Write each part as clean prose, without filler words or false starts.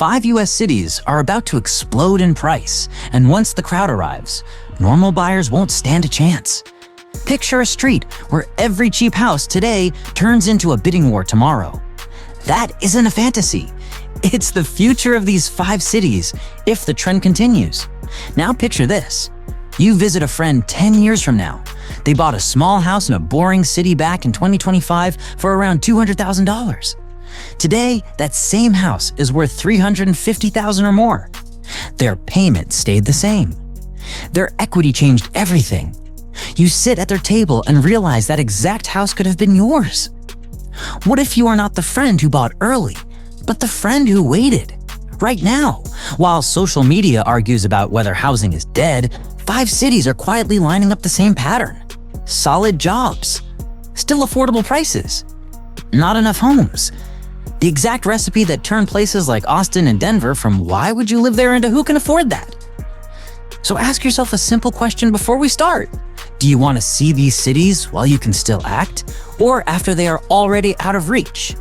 5 US cities are about to explode in price, and once the crowd arrives, normal buyers won't stand a chance. Picture a street where every cheap house today turns into a bidding war tomorrow. That isn't a fantasy. It's the future of these 5 cities if the trend continues. Now picture this. You visit a friend 10 years from now. They bought a small house in a boring city back in 2025 for around $200,000. Today, that same house is worth $350,000 or more. Their payment stayed the same. Their equity changed everything. You sit at their table and realize that exact house could have been yours. What if you are not the friend who bought early, but the friend who waited? Right now, while social media argues about whether housing is dead, 5 cities are quietly lining up the same pattern. Solid jobs, still affordable prices, not enough homes. The exact recipe that turned places like Austin and Denver from why would you live there into who can afford that? So ask yourself a simple question before we start. Do you want to see these cities while you can still act, or after they are already out of reach?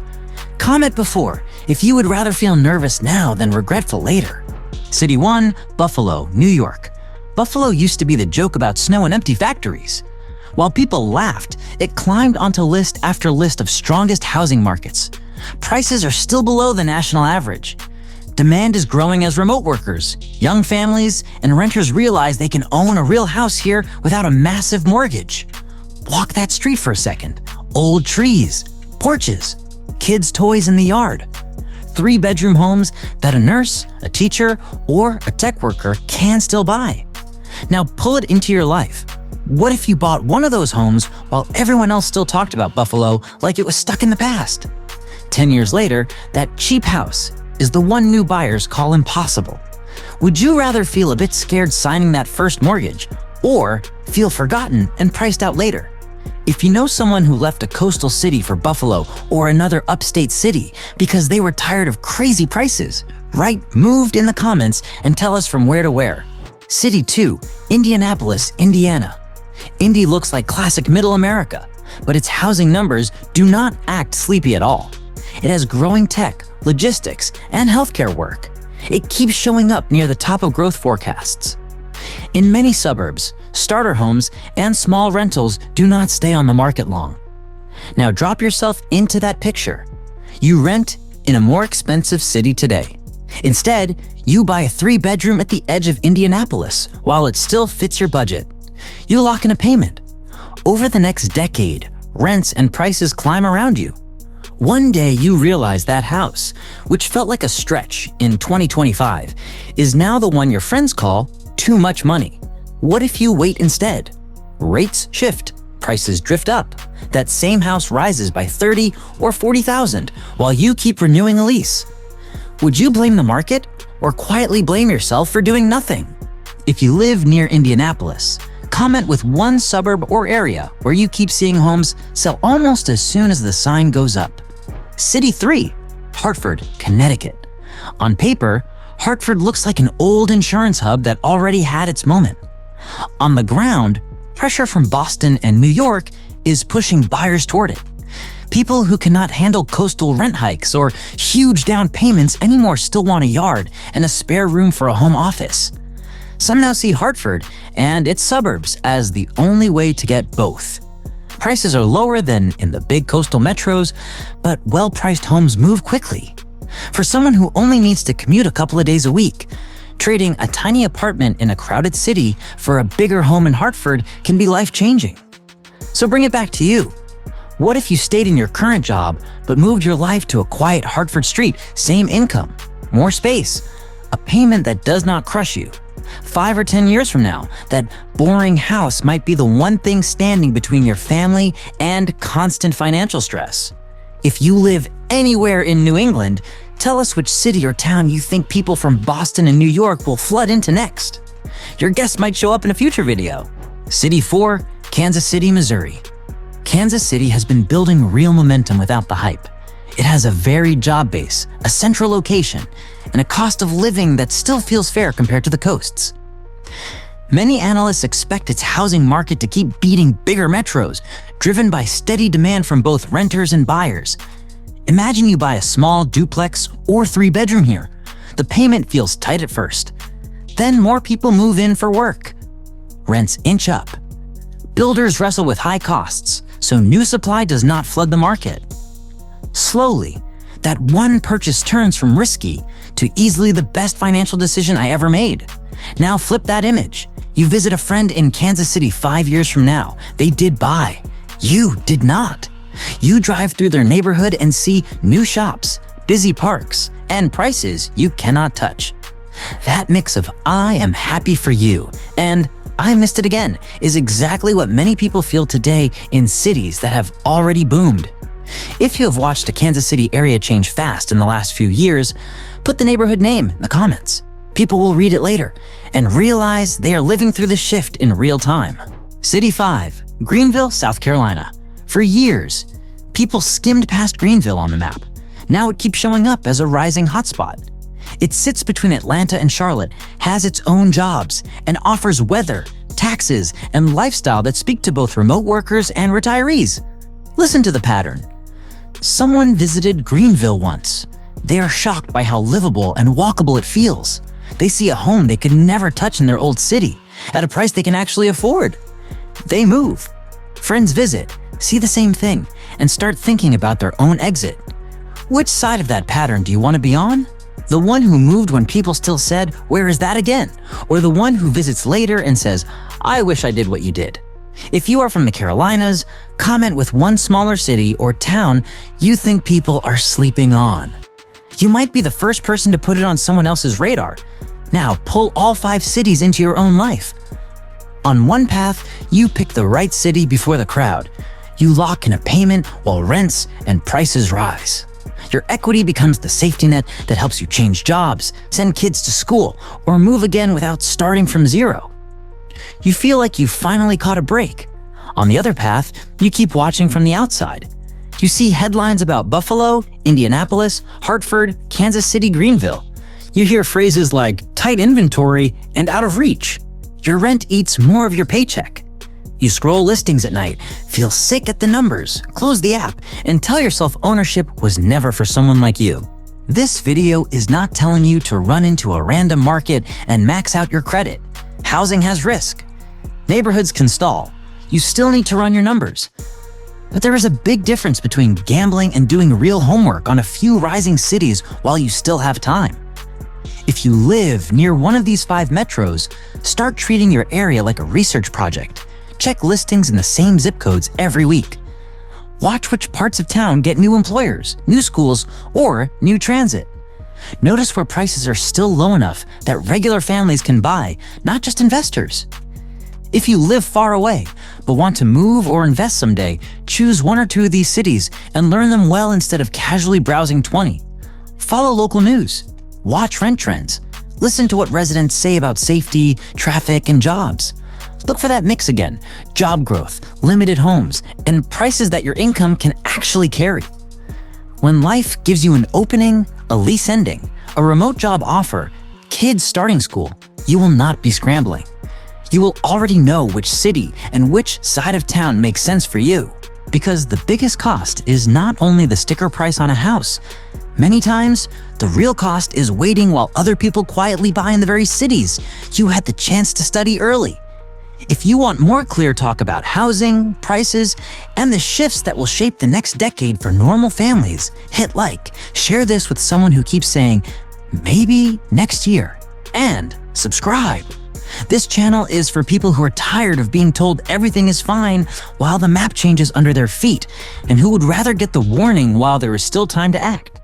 Comment before if you would rather feel nervous now than regretful later. City 1, Buffalo, New York. Buffalo used to be the joke about snow and empty factories. While people laughed, it climbed onto list after list of strongest housing markets. Prices are still below the national average. Demand is growing as remote workers, young families, and renters realize they can own a real house here without a massive mortgage. Walk that street for a second. Old trees, porches, kids' toys in the yard. 3-bedroom homes that a nurse, a teacher, or a tech worker can still buy. Now pull it into your life. What if you bought one of those homes while everyone else still talked about Buffalo like it was stuck in the past? 10 years later, that cheap house is the one new buyers call impossible. Would you rather feel a bit scared signing that first mortgage, or feel forgotten and priced out later? If you know someone who left a coastal city for Buffalo or another upstate city because they were tired of crazy prices, write "moved" in the comments and tell us from where to where. City 2, Indianapolis, Indiana. Indy looks like classic middle America, but its housing numbers do not act sleepy at all. It has growing tech, logistics, and healthcare work. It keeps showing up near the top of growth forecasts. In many suburbs, starter homes and small rentals do not stay on the market long. Now drop yourself into that picture. You rent in a more expensive city today. Instead, you buy a 3-bedroom at the edge of Indianapolis while it still fits your budget. You lock in a payment. Over the next decade, rents and prices climb around you. One day you realize that house, which felt like a stretch in 2025, is now the one your friends call too much money. What if you wait instead? Rates shift, prices drift up. That same house rises by $30,000 or $40,000 while you keep renewing a lease. Would you blame the market or quietly blame yourself for doing nothing? If you live near Indianapolis, comment with one suburb or area where you keep seeing homes sell almost as soon as the sign goes up. City 3, Hartford, Connecticut. On paper, Hartford looks like an old insurance hub that already had its moment. On the ground, pressure from Boston and New York is pushing buyers toward it. People who cannot handle coastal rent hikes or huge down payments anymore still want a yard and a spare room for a home office. Some now see Hartford and its suburbs as the only way to get both. Prices are lower than in the big coastal metros, but well-priced homes move quickly. For someone who only needs to commute a couple of days a week, trading a tiny apartment in a crowded city for a bigger home in Hartford can be life-changing. So bring it back to you. What if you stayed in your current job, but moved your life to a quiet Hartford street, same income, more space, a payment that does not crush you? 5 or 10 years from now, that boring house might be the one thing standing between your family and constant financial stress. If you live anywhere in New England, tell us which city or town you think people from Boston and New York will flood into next. Your guess might show up in a future video. City 4, Kansas City, Missouri. Kansas City has been building real momentum without the hype. It has a varied job base, a central location, and a cost of living that still feels fair compared to the coasts. Many analysts expect its housing market to keep beating bigger metros, driven by steady demand from both renters and buyers. Imagine you buy a small duplex or 3-bedroom here. The payment feels tight at first. Then more people move in for work. Rents inch up. Builders wrestle with high costs, so new supply does not flood the market. Slowly, that one purchase turns from risky to easily the best financial decision I ever made. Now flip that image. You visit a friend in Kansas City 5 years from now. They did buy. You did not. You drive through their neighborhood and see new shops, busy parks, and prices you cannot touch. That mix of "I am happy for you" and "I missed it again" is exactly what many people feel today in cities that have already boomed. If you have watched a Kansas City area change fast in the last few years, put the neighborhood name in the comments. People will read it later and realize they are living through the shift in real time. City 5, Greenville, South Carolina. For years, people skimmed past Greenville on the map. Now it keeps showing up as a rising hotspot. It sits between Atlanta and Charlotte, has its own jobs, and offers weather, taxes, and lifestyle that speak to both remote workers and retirees. Listen to the pattern. Someone visited Greenville once. They are shocked by how livable and walkable it feels. They see a home they could never touch in their old city, at a price they can actually afford. They move. Friends visit, see the same thing, and start thinking about their own exit. Which side of that pattern do you want to be on? The one who moved when people still said, "Where is that again?" Or the one who visits later and says, "I wish I did what you did"? If you are from the Carolinas, comment with one smaller city or town you think people are sleeping on. You might be the first person to put it on someone else's radar. Now pull all 5 cities into your own life. On one path, you pick the right city before the crowd. You lock in a payment while rents and prices rise. Your equity becomes the safety net that helps you change jobs, send kids to school, or move again without starting from zero. You feel like you finally caught a break. On the other path, you keep watching from the outside. You see headlines about Buffalo, Indianapolis, Hartford, Kansas City, Greenville. You hear phrases like "tight inventory" and "out of reach." Your rent eats more of your paycheck. You scroll listings at night, feel sick at the numbers, close the app, and tell yourself ownership was never for someone like you. This video is not telling you to run into a random market and max out your credit. Housing has risk. Neighborhoods can stall. You still need to run your numbers. But there is a big difference between gambling and doing real homework on a few rising cities while you still have time. If you live near one of these 5 metros, start treating your area like a research project. Check listings in the same zip codes every week. Watch which parts of town get new employers, new schools, or new transit. Notice where prices are still low enough that regular families can buy, not just investors. If you live far away, but want to move or invest someday, choose 1 or 2 of these cities and learn them well instead of casually browsing 20. Follow local news. Watch rent trends. Listen to what residents say about safety, traffic, and jobs. Look for that mix again: job growth, limited homes, and prices that your income can actually carry. When life gives you an opening, a lease ending, a remote job offer, kids starting school, you will not be scrambling. You will already know which city and which side of town makes sense for you. Because the biggest cost is not only the sticker price on a house. Many times, the real cost is waiting while other people quietly buy in the very cities you had the chance to study early. If you want more clear talk about housing, prices, and the shifts that will shape the next decade for normal families, hit like, share this with someone who keeps saying, "Maybe next year," and subscribe. This channel is for people who are tired of being told everything is fine while the map changes under their feet, and who would rather get the warning while there is still time to act.